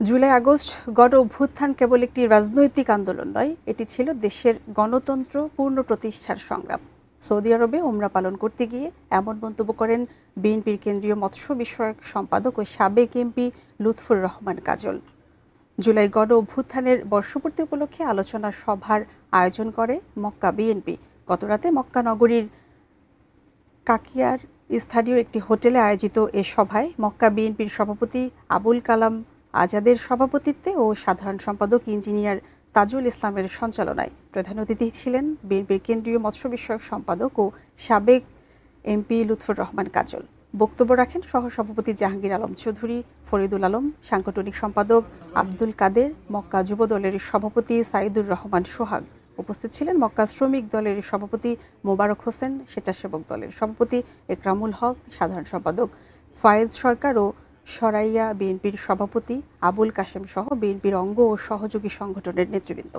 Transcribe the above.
July August গণ অভ্যুত্থান কেবল একটি রাজনৈতিক আন্দোলন নয়, এটি ছিল দেশের গণতন্ত্র পূর্ণ প্রতিষ্ঠার সংগ্রাম। সৌদি আরবে ওমরা পালন করতে গিয়ে এমন মন্তব্য করেন বিএনপির কেন্দ্রীয় মৎস্য বিষয়ক সম্পাদক ও সাবেক এমপি লুৎফুর রহমান কাজল। জুলাই গণ অভ্যুত্থানের বর্ষপূর্তি উপলক্ষে আলোচনা সভার আয়োজন করে মক্কা বিএনপি। গতরাতে মক্কা নগরীর কাকিয়ার স্থানীয় একটি হোটেলে আয়োজিত এ সভায় মক্কা বিএনপির সভাপতি আবুল কালাম আজাদের সভাপতিত্বে ও সাধারণ সম্পাদক ইঞ্জিনিয়ার তাজুল ইসলামের সঞ্চালনায় প্রধান অতিথি ছিলেন বিএনপির কেন্দ্রীয় মৎস্য বিষয়ক সম্পাদক ও সাবেক এমপি লুৎফুর রহমান কাজল। বক্তব্য রাখেন সহসভাপতি জাহাঙ্গীর আলম চৌধুরী, ফরিদুল আলম, সাংগঠনিক সম্পাদক আব্দুল কাদের, মক্কা যুব দলের সভাপতি সাইদুর রহমান সোহাগ। উপস্থিত ছিলেন মক্কা শ্রমিক দলের সভাপতি মোবারক হোসেন, স্বেচ্ছাসেবক দলের সভাপতি একরামুল হক, সাধারণ সম্পাদক ফায়েজ সরকার ও সরাইয়া বিএনপির সভাপতি আবুল কাশেম সহ বিএনপির অঙ্গ ও সহযোগী সংগঠনের নেতৃবৃন্দ।